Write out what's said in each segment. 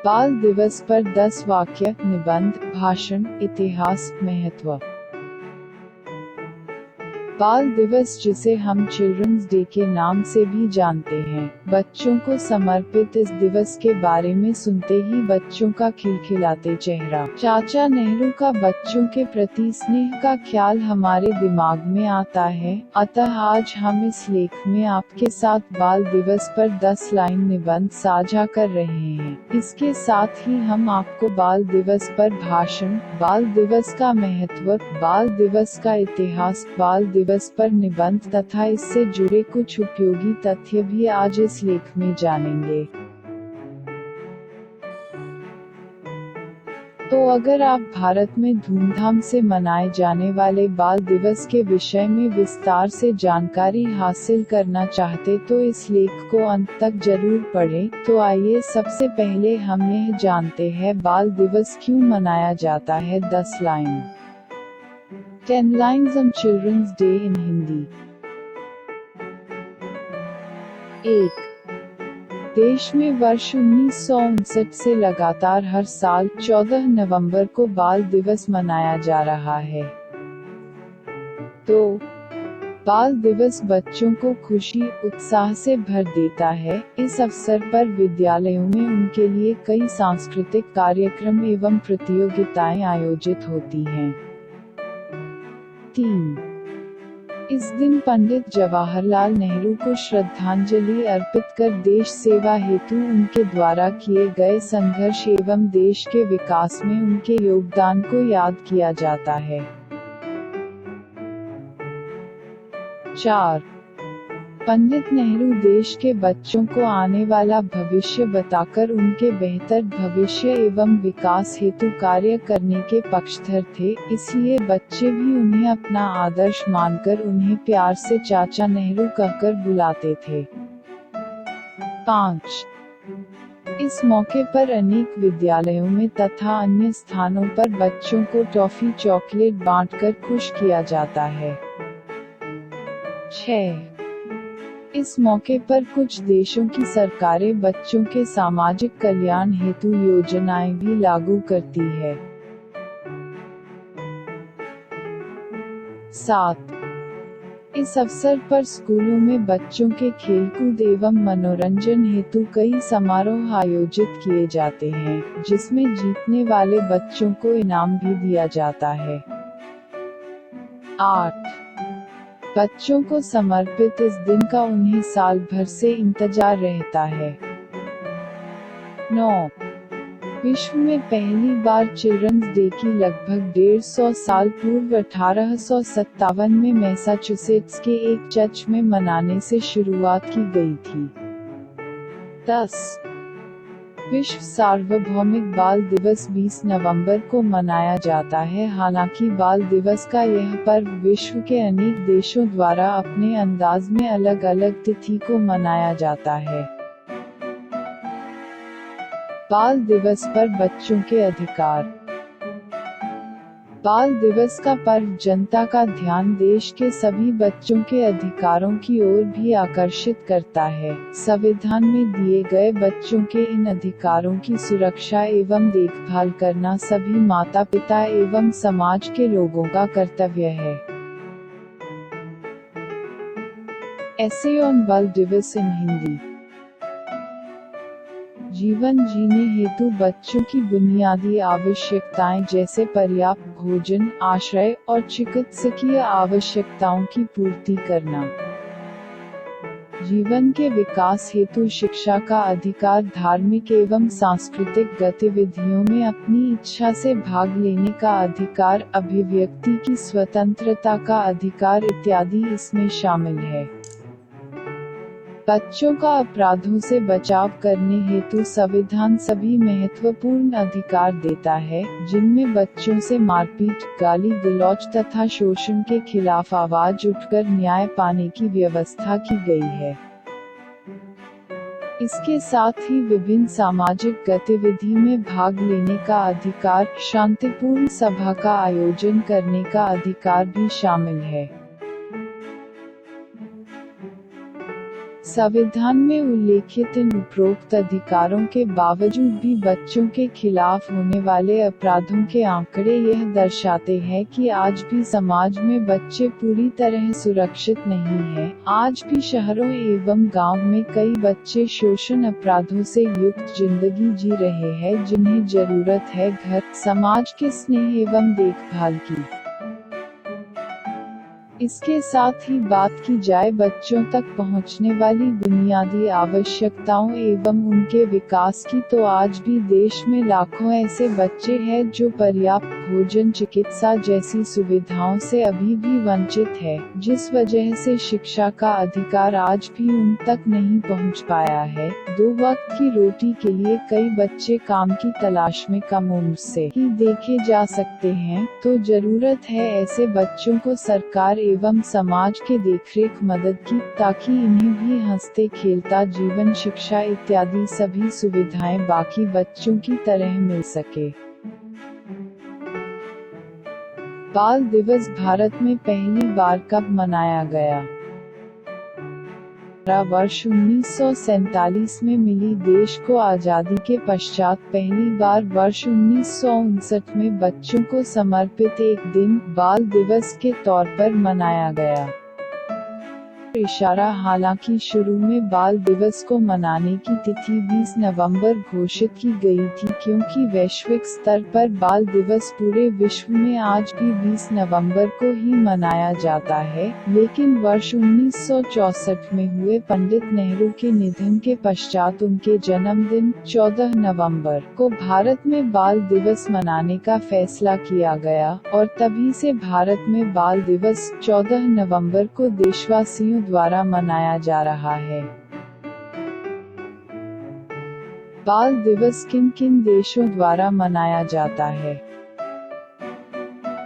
बाल दिवस पर 10 वाक्य, निबंध, भाषण, इतिहास, महत्व। बाल दिवस, जिसे हम चिल्ड्रंस डे के नाम से भी जानते हैं, बच्चों को समर्पित इस दिवस के बारे में सुनते ही बच्चों का खिलखिलाते चेहरा, चाचा नेहरू का बच्चों के प्रति स्नेह का ख्याल हमारे दिमाग में आता है। अतः आज हम इस लेख में आपके साथ बाल दिवस पर 10 लाइन निबंध साझा कर रहे हैं। इसके साथ ही हम आपको बाल दिवस पर भाषण, बाल दिवस का महत्व, बाल दिवस का इतिहास, बाल दिवस पर निबंध तथा इससे जुड़े कुछ उपयोगी तथ्य भी आज इस लेख में जानेंगे। तो अगर आप भारत में धूमधाम से मनाए जाने वाले बाल दिवस के विषय में विस्तार से जानकारी हासिल करना चाहते तो इस लेख को अंत तक जरूर पढ़ें। तो आइए सबसे पहले हम यह जानते हैं बाल दिवस क्यों मनाया जाता है। 10 line 10 lines on Children's Day in Hindi। 1. देश में वर्ष 1959 से लगातार हर साल 14 नवंबर को बाल दिवस मनाया जा रहा है। 2. बाल दिवस बच्चों को खुशी, उत्साह से भर देता है। इस अवसर पर विद्यालयों में उनके लिए कई सांस्कृतिक कार्यक्रम एवं प्रतियोगिताएं आयोजित होती हैं। 3. इस दिन पंडित जवाहरलाल नेहरू को श्रद्धांजलि अर्पित कर देश सेवा हेतु उनके द्वारा किए गए संघर्ष एवं देश के विकास में उनके योगदान को याद किया जाता है। 4. पंडित नेहरू देश के बच्चों को आने वाला भविष्य बताकर उनके बेहतर भविष्य एवं विकास हेतु कार्य करने के पक्षधर थे, इसलिए बच्चे भी उन्हें अपना आदर्श मानकर उन्हें प्यार से चाचा नेहरू कहकर बुलाते थे। 5. इस मौके पर अनेक विद्यालयों में तथा अन्य स्थानों पर बच्चों को टॉफी चॉकलेट बांटकर खुश किया जाता है। 6. इस मौके पर कुछ देशों की सरकारें बच्चों के सामाजिक कल्याण हेतु योजनाएं भी लागू करती है। 7. इस अवसर पर स्कूलों में बच्चों के खेलकूद एवं मनोरंजन हेतु कई समारोह आयोजित किए जाते हैं, जिसमें जीतने वाले बच्चों को इनाम भी दिया जाता है। 8. बच्चों को समर्पित इस दिन का उन्हें साल भर से इंतजार रहता है। 9. विश्व में पहली बार चिल्ड्रंस डे की लगभग 150 साल पूर्व 1857 में मैसाचुसेट्स के एक चर्च में मनाने से शुरुआत की गई थी। 10. विश्व सार्वभौमिक बाल दिवस 20 नवंबर को मनाया जाता है। हालांकि बाल दिवस का यह पर्व विश्व के अनेक देशों द्वारा अपने अंदाज में अलग अलग तिथि को मनाया जाता है। बाल दिवस पर बच्चों के अधिकार। बाल दिवस का पर्व जनता का ध्यान देश के सभी बच्चों के अधिकारों की ओर भी आकर्षित करता है। संविधान में दिए गए बच्चों के इन अधिकारों की सुरक्षा एवं देखभाल करना सभी माता पिता एवं समाज के लोगों का कर्तव्य है। ऐसे ऑन बाल दिवस इन हिंदी। जीवन जीने हेतु बच्चों की बुनियादी आवश्यकताएं जैसे पर्याप्त भोजन, आश्रय और चिकित्सकीय आवश्यकताओं की पूर्ति करना। जीवन के विकास हेतु शिक्षा का अधिकार, धार्मिक एवं सांस्कृतिक गतिविधियों में अपनी इच्छा से भाग लेने का अधिकार, अभिव्यक्ति की स्वतंत्रता का अधिकार इत्यादि इसमें शामिल है। बच्चों का अपराधों से बचाव करने हेतु संविधान सभी महत्वपूर्ण अधिकार देता है, जिनमें बच्चों से मारपीट, गाली गलौज तथा शोषण के खिलाफ आवाज उठकर न्याय पाने की व्यवस्था की गई है। इसके साथ ही विभिन्न सामाजिक गतिविधि में भाग लेने का अधिकार, शांतिपूर्ण सभा का आयोजन करने का अधिकार भी शामिल है। संविधान में उल्लेखित इन उपरोक्त अधिकारों के बावजूद भी बच्चों के खिलाफ होने वाले अपराधों के आंकड़े यह दर्शाते हैं कि आज भी समाज में बच्चे पूरी तरह सुरक्षित नहीं हैं। आज भी शहरों एवं गांव में कई बच्चे शोषण अपराधों से युक्त जिंदगी जी रहे हैं, जिन्हें जरूरत है घर समाज के स्नेह एवं देखभाल की। इसके साथ ही बात की जाए बच्चों तक पहुंचने वाली बुनियादी आवश्यकताओं एवं उनके विकास की, तो आज भी देश में लाखों ऐसे बच्चे हैं जो पर्याप्त भोजन, चिकित्सा जैसी सुविधाओं से अभी भी वंचित है, जिस वजह से शिक्षा का अधिकार आज भी उन तक नहीं पहुंच पाया है। 2 वक्त की रोटी के लिए कई बच्चे काम की तलाश में कम उम्र से ही देखे जा सकते हैं, तो जरूरत है ऐसे बच्चों को सरकार एवं समाज के देखरेख मदद की, ताकि इन्हें भी हंसते खेलता जीवन, शिक्षा इत्यादि सभी सुविधाएं बाकी बच्चों की तरह मिल सके। बाल दिवस भारत में पहली बार कब मनाया गया? वर्ष 1947 में मिली देश को आजादी के पश्चात पहली बार वर्ष 1959 में बच्चों को समर्पित एक दिन बाल दिवस के तौर पर मनाया गया। इशारा हालांकि शुरू में बाल दिवस को मनाने की तिथि 20 नवंबर घोषित की गई थी, क्योंकि वैश्विक स्तर पर बाल दिवस पूरे विश्व में आज भी 20 नवंबर को ही मनाया जाता है, लेकिन वर्ष 1964 में हुए पंडित नेहरू के निधन के पश्चात उनके जन्मदिन 14 नवंबर को भारत में बाल दिवस मनाने का फैसला किया गया, और तभी से भारत में बाल दिवस 14 नवंबर को देशवासियों द्वारा मनाया जा रहा है। बाल दिवस किन किन देशों द्वारा मनाया जाता है?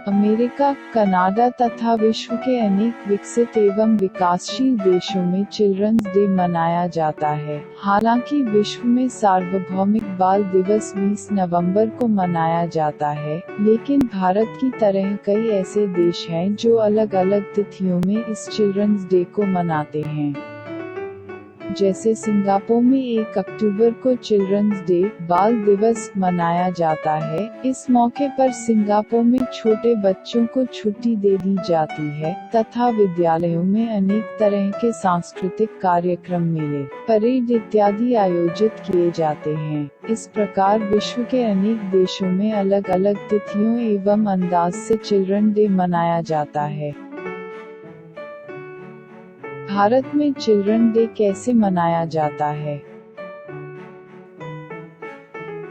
अमेरिका, कनाडा तथा विश्व के अनेक विकसित एवं विकासशील देशों में चिल्ड्रंस डे मनाया जाता है। हालांकि विश्व में सार्वभौमिक बाल दिवस 20 नवंबर को मनाया जाता है, लेकिन भारत की तरह कई ऐसे देश हैं जो अलग अलग तिथियों में इस चिल्ड्रंस डे को मनाते हैं। जैसे सिंगापुर में 1 अक्टूबर को चिल्ड्रंस डे बाल दिवस मनाया जाता है। इस मौके पर सिंगापुर में छोटे बच्चों को छुट्टी दे दी जाती है तथा विद्यालयों में अनेक तरह के सांस्कृतिक कार्यक्रम, मेले, परेड इत्यादि आयोजित किए जाते हैं। इस प्रकार विश्व के अनेक देशों में अलग अलग तिथियों एवं अंदाज से चिल्ड्रन डे मनाया जाता है। भारत में चिल्ड्रन डे कैसे मनाया जाता है?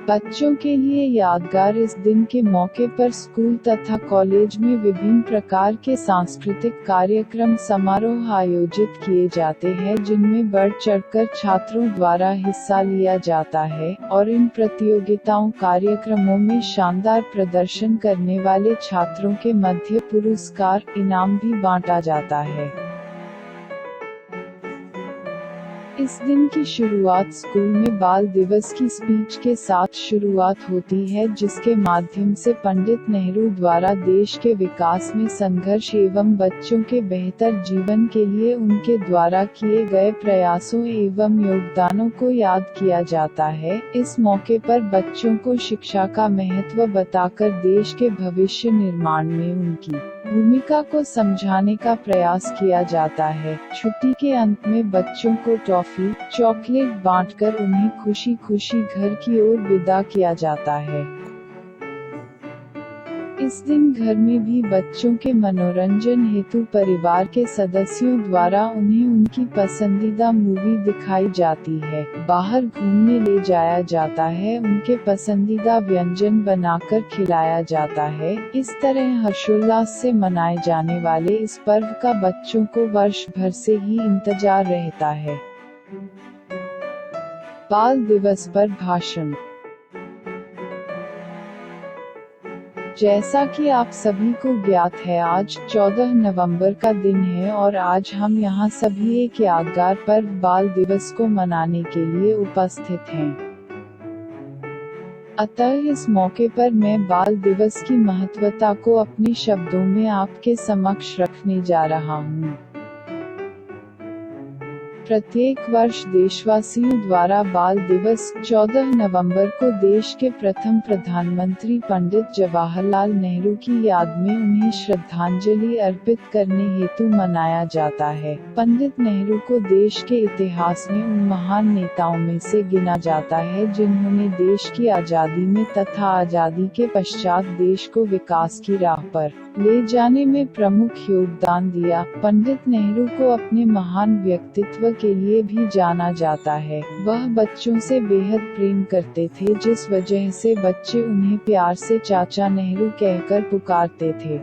बच्चों के लिए यादगार इस दिन के मौके पर स्कूल तथा कॉलेज में विभिन्न प्रकार के सांस्कृतिक कार्यक्रम, समारोह आयोजित किए जाते हैं, जिनमें बढ़ चढ़कर छात्रों द्वारा हिस्सा लिया जाता है, और इन प्रतियोगिताओं कार्यक्रमों में शानदार प्रदर्शन करने वाले छात्रों के मध्य पुरस्कार, इनाम भी बांटा जाता है। इस दिन की शुरुआत स्कूल में बाल दिवस की स्पीच के साथ शुरुआत होती है, जिसके माध्यम से पंडित नेहरू द्वारा देश के विकास में संघर्ष एवं बच्चों के बेहतर जीवन के लिए उनके द्वारा किए गए प्रयासों एवं योगदानों को याद किया जाता है। इस मौके पर बच्चों को शिक्षा का महत्व बताकर देश के भविष्य निर्माण में उनकी भूमिका को समझाने का प्रयास किया जाता है। छुट्टी के अंत में बच्चों को टॉफी, चॉकलेट बांटकर उन्हें खुशी खुशी घर की ओर विदा किया जाता है। इस दिन घर में भी बच्चों के मनोरंजन हेतु परिवार के सदस्यों द्वारा उन्हें उनकी पसंदीदा मूवी दिखाई जाती है, बाहर घूमने ले जाया जाता है, उनके पसंदीदा व्यंजन बनाकर खिलाया जाता है। इस तरह हर्षोल्लास से मनाए जाने वाले इस पर्व का बच्चों को वर्ष भर से ही इंतजार रहता है। बाल दिवस पर भाषण। जैसा कि आप सभी को ज्ञात है, आज 14 नवंबर का दिन है और आज हम यहाँ सभी एक यादगार पर्व बाल दिवस को मनाने के लिए उपस्थित हैं। अतः इस मौके पर मैं बाल दिवस की महत्वता को अपने शब्दों में आपके समक्ष रखने जा रहा हूँ। प्रत्येक वर्ष देशवासियों द्वारा बाल दिवस 14 नवंबर को देश के प्रथम प्रधानमंत्री पंडित जवाहरलाल नेहरू की याद में उन्हें श्रद्धांजलि अर्पित करने हेतु मनाया जाता है। पंडित नेहरू को देश के इतिहास में उन महान नेताओं में से गिना जाता है जिन्होंने देश की आज़ादी में तथा आज़ादी के पश्चात देश को विकास की राह पर ले जाने में प्रमुख योगदान दिया। पंडित नेहरू को अपने महान व्यक्तित्व के लिए भी जाना जाता है। वह बच्चों से बेहद प्रेम करते थे, जिस वजह से बच्चे उन्हें प्यार से चाचा नेहरू कहकर पुकारते थे।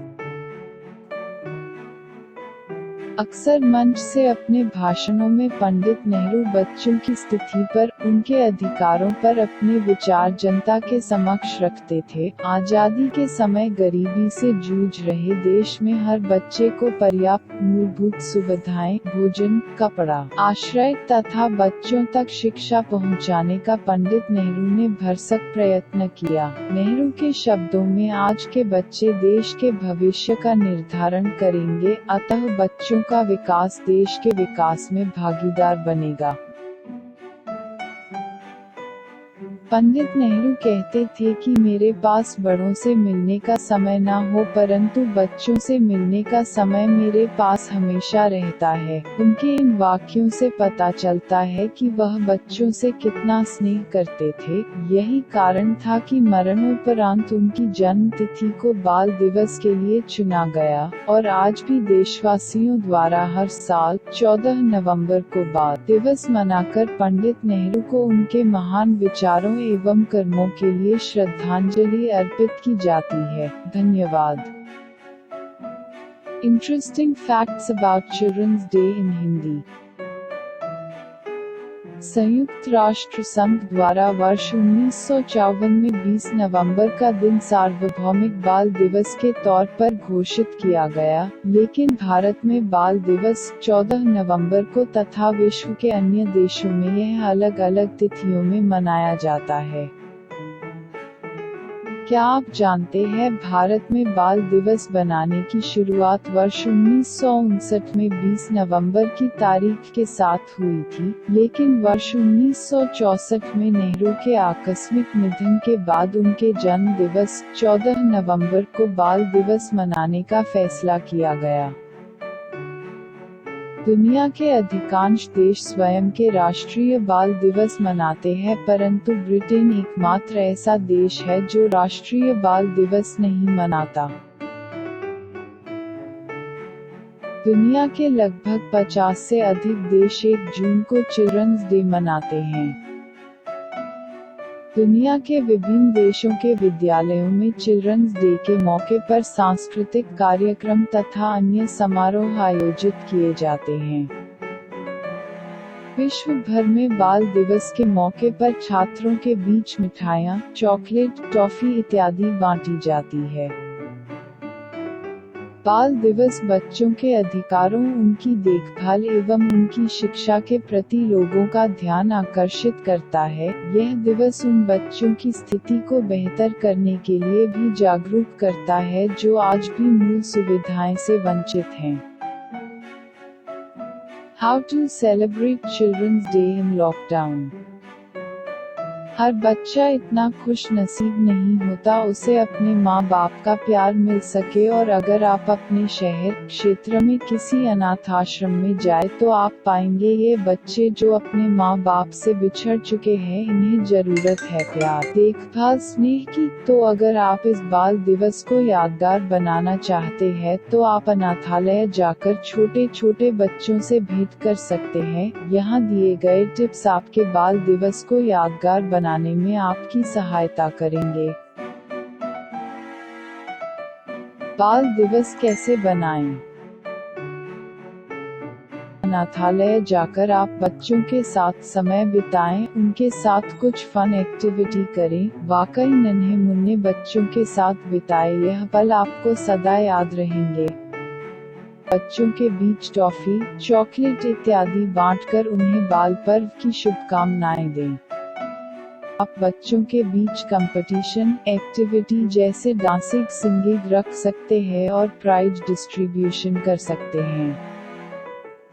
अक्सर मंच से अपने भाषणों में पंडित नेहरू बच्चों की स्थिति पर, उनके अधिकारों पर अपने विचार जनता के समक्ष रखते थे। आज़ादी के समय गरीबी से जूझ रहे देश में हर बच्चे को पर्याप्त मूलभूत सुविधाएं, भोजन, कपड़ा, आश्रय तथा बच्चों तक शिक्षा पहुंचाने का पंडित नेहरू ने भरसक प्रयत्न किया। नेहरू के शब्दों में, आज के बच्चे देश के भविष्य का निर्धारण करेंगे, अतः बच्चों का विकास देश के विकास में भागीदार बनेगा। पंडित नेहरू कहते थे कि मेरे पास बड़ों से मिलने का समय ना हो, परंतु बच्चों से मिलने का समय मेरे पास हमेशा रहता है। उनके इन वाक्यों से पता चलता है कि वह बच्चों से कितना स्नेह करते थे। यही कारण था कि मरणोपरांत उनकी जन्म तिथि को बाल दिवस के लिए चुना गया, और आज भी देशवासियों द्वारा हर साल 14 नवंबर को बाल दिवस मनाकर पंडित नेहरू को उनके महान विचारों एवं कर्मों के लिए श्रद्धांजलि अर्पित की जाती है। धन्यवाद। Interesting facts about children's day in Hindi. संयुक्त राष्ट्र संघ द्वारा वर्ष 1954 में 20 नवंबर का दिन सार्वभौमिक बाल दिवस के तौर पर घोषित किया गया, लेकिन भारत में बाल दिवस 14 नवंबर को तथा विश्व के अन्य देशों में यह अलग अलग तिथियों में मनाया जाता है। क्या आप जानते हैं भारत में बाल दिवस बनाने की शुरुआत वर्ष 1959 में 20 नवंबर की तारीख के साथ हुई थी, लेकिन वर्ष 1964 में नेहरू के आकस्मिक निधन के बाद उनके जन्म दिवस 14 नवंबर को बाल दिवस मनाने का फैसला किया गया। दुनिया के अधिकांश देश स्वयं के राष्ट्रीय बाल दिवस मनाते हैं, परंतु ब्रिटेन एकमात्र ऐसा देश है जो राष्ट्रीय बाल दिवस नहीं मनाता। दुनिया के लगभग 50 से अधिक देश 1 जून को चिल्ड्रंस डे मनाते हैं। दुनिया के विभिन्न देशों के विद्यालयों में चिल्ड्रंस डे के मौके पर सांस्कृतिक कार्यक्रम तथा अन्य समारोह आयोजित किए जाते हैं। विश्व भर में बाल दिवस के मौके पर छात्रों के बीच मिठाइयाँ, चॉकलेट, टॉफी इत्यादि बांटी जाती है। बाल दिवस बच्चों के अधिकारों, उनकी देखभाल एवं उनकी शिक्षा के प्रति लोगों का ध्यान आकर्षित करता है। यह दिवस उन बच्चों की स्थिति को बेहतर करने के लिए भी जागरूक करता है जो आज भी मूल सुविधाएं से वंचित हैं। How to celebrate Children's Day in Lockdown। हर बच्चा इतना खुश नसीब नहीं होता उसे अपने माँ बाप का प्यार मिल सके, और अगर आप अपने शहर क्षेत्र में किसी अनाथ आश्रम में जाए तो आप पाएंगे ये बच्चे जो अपने माँ बाप से बिछड़ चुके हैं, इन्हें जरूरत है प्यार, देखभाल, स्नेह की। तो अगर आप इस बाल दिवस को यादगार बनाना चाहते हैं तो आप अनाथालय जाकर छोटे छोटे बच्चों से भेंट कर सकते हैं। यहाँ दिए गए टिप्स आपके बाल दिवस को यादगार बनाने में आपकी सहायता करेंगे। बाल दिवस कैसे बनाएं? अनाथालय जाकर आप बच्चों के साथ समय बिताएं, उनके साथ कुछ फन एक्टिविटी करें। वाकई नन्हे मुन्ने बच्चों के साथ बिताए यह पल आपको सदा याद रहेंगे। बच्चों के बीच टॉफी, चॉकलेट इत्यादि बांटकर उन्हें बाल पर्व की शुभकामनाएं दें। आप बच्चों के बीच कंपटीशन, एक्टिविटी जैसे डांसिंग, सिंगिंग रख सकते हैं और प्राइज डिस्ट्रीब्यूशन कर सकते हैं।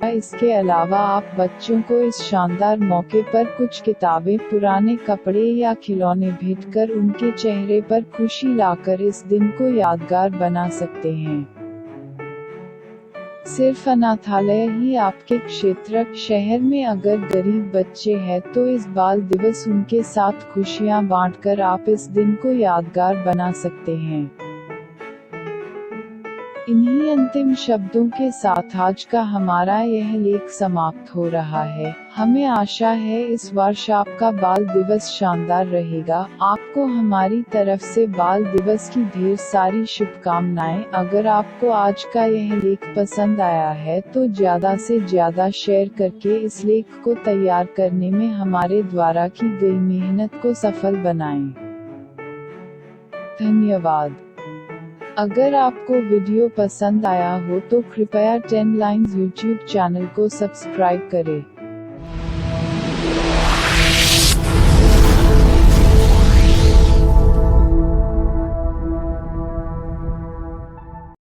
इसके अलावा आप बच्चों को इस शानदार मौके पर कुछ किताबें, पुराने कपड़े या खिलौने भेंट कर उनके चेहरे पर खुशी लाकर इस दिन को यादगार बना सकते हैं। सिर्फ अनाथालय ही आपके क्षेत्र, शहर में अगर गरीब बच्चे हैं तो इस बाल दिवस उनके साथ खुशियां बांटकर आप इस दिन को यादगार बना सकते हैं। इन्हीं अंतिम शब्दों के साथ आज का हमारा यह लेख समाप्त हो रहा है। हमें आशा है इस वर्ष आपका बाल दिवस शानदार रहेगा। आपको हमारी तरफ से बाल दिवस की ढेर सारी शुभकामनाएं। अगर आपको आज का यह लेख पसंद आया है तो ज्यादा से ज्यादा शेयर करके इस लेख को तैयार करने में हमारे द्वारा की गई मेहनत को सफल बनाएं। धन्यवाद। अगर आपको वीडियो पसंद आया हो तो कृपया 10 लाइन्स यूट्यूब चैनल को सब्सक्राइब करें।